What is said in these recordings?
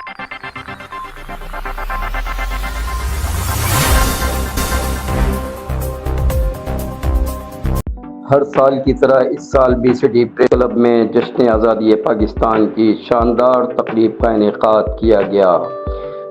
ہر سال کی طرح اس سال بھی سٹی پریس کلب میں جشن آزادی پاکستان کی شاندار تقریب کا انعقاد کیا گیا۔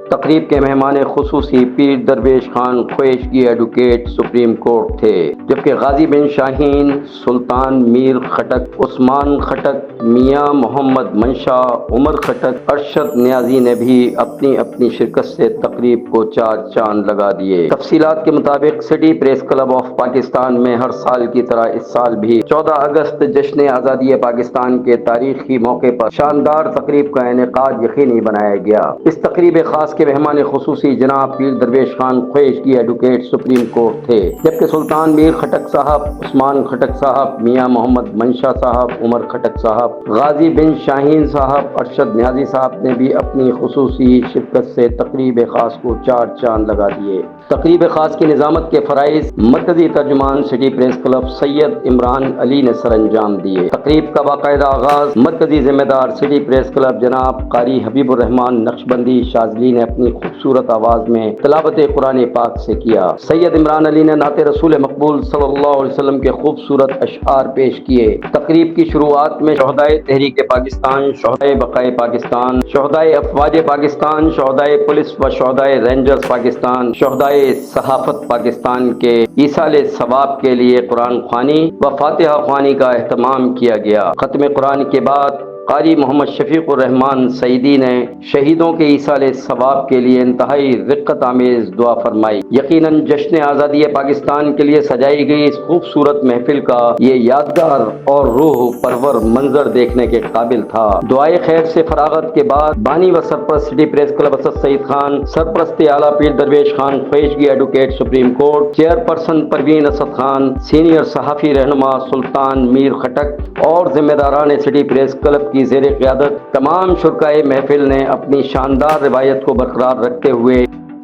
تقریب کے مہمان خصوصی پیر Darvesh Khan Khweshgi advocate supreme court تھے، جبکہ غازی بن شاہین، سلطان میر خٹک، عثمان خٹک، میاں محمد منشا، عمر خٹک، ارشد نیازی نے بھی اپنی اپنی شرکت سے تقریب کو چار چاند لگا دیے۔ تفصیلات کے مطابق city press club of Pakistan میں ہر سال کی طرح اس سال بھی 14 اگست جشن آزادی پاکستان کے تاریخی موقع پر شاندار تقریب کا انعقاد یقینی بنایا گیا۔ اس تقریب خاص کے مہمان خصوصی جناب پیر Darvesh Khan Khweshgi advocate supreme court تھے، جبکہ سلطان میر خٹک صاحب، عثمان خٹک صاحب، میاں محمد منشا صاحب، عمر خٹک صاحب، غازی بن شاہین صاحب، ارشد نیازی صاحب نے بھی اپنی خصوصی شرکت سے تقریب خاص کو چار چاند لگا دیے۔ تقریب خاص کی نظامت کے فرائض مرکزی ترجمان سٹی پریس کلب سید عمران علی نے سر انجام دیے۔ تقریب کا باقاعدہ آغاز مرکزی ذمہ دار سٹی پریس کلب جناب قاری حبیب الرحمان نقشبندی شاذلی نے اپنی خوبصورت آواز میں تلاوت قرآن پاک سے کیا۔ سید عمران علی نے نعت رسول مقبول صلی اللہ علیہ وسلم کے خوبصورت اشعار پیش کیے۔ تقریب کی شروعات میں شہدائے تحریک پاکستان، شہدائے بقائے پاکستان، شہدائے افواج پاکستان، شہدائے پولیس و شہدائے رینجرز پاکستان، شہدائے صحافت پاکستان کے ایصال ثواب کے لیے قرآن خوانی و فاتحہ خوانی کا اہتمام کیا گیا۔ ختم قرآن کے بعد قاری محمد شفیق الرحمان سعیدی نے شہیدوں کے ایصال ثواب کے لیے انتہائی رقت آمیز دعا فرمائی۔ یقیناً جشن آزادی پاکستان کے لیے سجائی گئی اس خوبصورت محفل کا یہ یادگار اور روح پرور منظر دیکھنے کے قابل تھا۔ دعائے خیر سے فراغت کے بعد بانی و سرپرست city press club Asad Saeed Khan, سرپرست اعلیٰ Pir Darvesh Khan Khweshgi advocate supreme court, chairperson Parveen Asad Khan, senior صحافی رہنما سلطان میر خٹک اور ذمہ داران سٹی پریس کلب کی زیر قیادت تمام شرکائے محفل نے اپنی شاندار روایت کو برقرار رکھتے ہوئے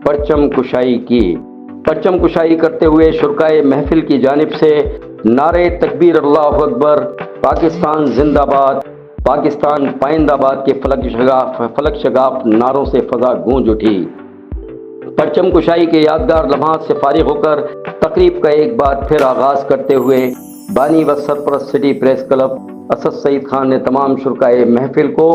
پرچم کشائی کی۔ پرچم کشائی کرتے ہوئے شرکائے محفل کی جانب سے نعرہ تکبیر اللہ اکبر، پاکستان زندہ باد، پاکستان پائندہ باد کے فلک شگاف نعروں سے فضا گونج اٹھی۔ پرچم کشائی کے یادگار لمحات سے فارغ ہو کر تقریب کا ایک بار پھر آغاز کرتے ہوئے بانی و سرپرست city press club Asad Saeed Khan نے تمام شرکائے محفل کو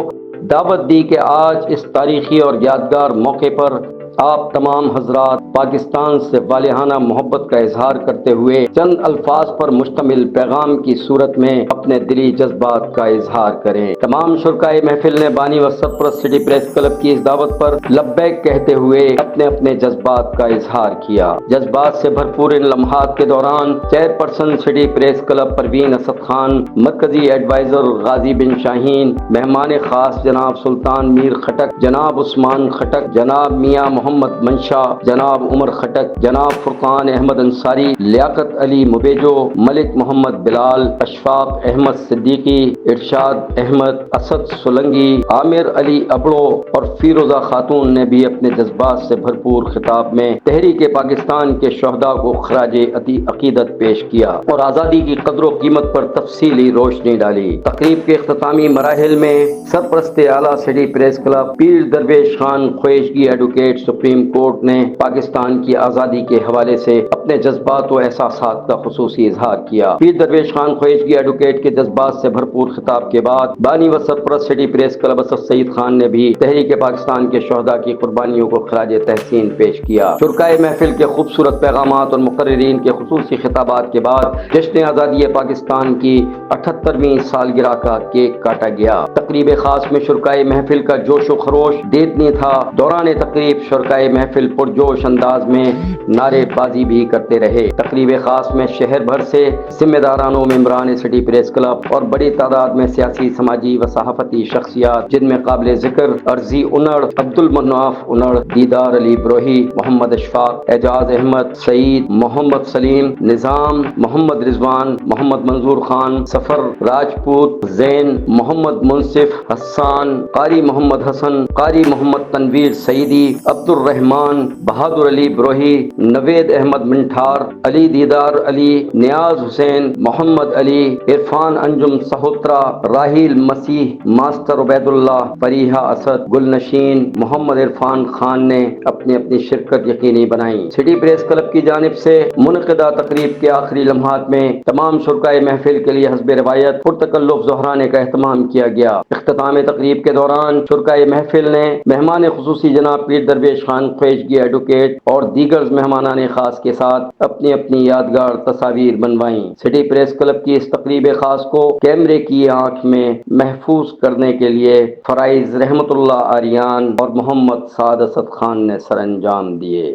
دعوت دی کہ آج اس تاریخی اور یادگار موقع پر آپ تمام حضرات پاکستان سے والہانہ محبت کا اظہار کرتے ہوئے چند الفاظ پر مشتمل پیغام کی صورت میں اپنے دلی جذبات کا اظہار کریں۔ تمام شرکائے محفل نے بانی و سرپرست سٹی پریس کلب کی اس دعوت پر لبیک کہتے ہوئے اپنے اپنے جذبات کا اظہار کیا۔ جذبات سے بھرپور ان لمحات کے دوران chairperson city press club Parveen Asad Khan, مرکزی ایڈوائزر غازی بن شاہین، مہمان خاص جناب سلطان میر خٹک، جناب عثمان خٹک، جناب میاں محمد منشا، جناب عمر خٹک، جناب فرقان احمد انصاری، لیاقت علی مبیجو، ملک محمد بلال، اشفاق احمد صدیقی، ارشاد احمد، اسد سولنگی، عامر علی ابڑو اور فیروزہ خاتون نے بھی اپنے جذبات سے بھرپور خطاب میں تحریک پاکستان کے شہداء کو خراج عقیدت پیش کیا اور آزادی کی قدر و قیمت پر تفصیلی روشنی ڈالی۔ تقریب کے اختتامی مراحل میں سرپرست اعلیٰ سٹی پریس کلب پیر Darvesh Khan Khweshgi advocate supreme court نے پاکستان کی آزادی کے حوالے سے اپنے جذبات و احساسات کا خصوصی اظہار کیا۔ پیر درویش خان خویشگی ایڈوکیٹ کے جذبات سے بھرپور خطاب کے بعد بانی و سرپرست city press club Asad Saeed Khan نے بھی تحریک پاکستان کے شہداء کی قربانیوں کو خراج تحسین پیش کیا۔ شرکائے محفل کے خوبصورت پیغامات اور مقررین کے خصوصی خطابات کے بعد جشن آزادی پاکستان کی 78ویں سالگرہ کا کیک کاٹا گیا۔ تقریب خاص میں شرکائے محفل کا جوش و خروش دیدنی تھا۔ دوران تقریب شرکائے محفل پرجوش انداز میں نعرے بازی بھی کرتے رہے۔ تقریب خاص میں شہر بھر سے ذمہ داران و ممبران سٹی پریس کلب اور بڑی تعداد میں سیاسی، سماجی و صحافتی شخصیات جن میں قابل ذکر ارضی انڑ، عبد المناف انڑ، دیدار علی بروہی، محمد اشفاق، اعجاز احمد، سعید، محمد سلیم، نظام، محمد رضوان، محمد منظور خان، سفر راجپوت، زین، محمد منصف، حسان، قاری محمد حسن، قاری محمد تنویر سعیدی، عبد الرحمان، بہادر علی بروہی، نوید احمد منٹھار، علی دیدار علی، نیاز حسین، محمد علی، عرفان انجم سہوترا، راہیل مسیح، ماسٹر عبید اللہ، فریحہ اسد، گلنشین، محمد عرفان خان نے اپنی اپنی شرکت یقینی بنائی۔ سٹی پریس کلب کی جانب سے منعقدہ تقریب کے آخری لمحات میں تمام شرکائے محفل کے لیے حسب روایت پرتکلف ظہرانے کا اہتمام کیا گیا۔ اختتام تقریب کے دوران شرکائے محفل نے مہمان خصوصی جناب پیر درویش خان خواجگی ایڈوکیٹ اور دیگر مہمانان خاص کے ساتھ اپنی اپنی یادگار تصاویر بنوائیں۔ سٹی پریس کلب کی اس تقریب خاص کو کیمرے کی آنکھ میں محفوظ کرنے کے لیے فرائض رحمت اللہ آریان اور محمد سعد اسد خان نے سر انجام دیے۔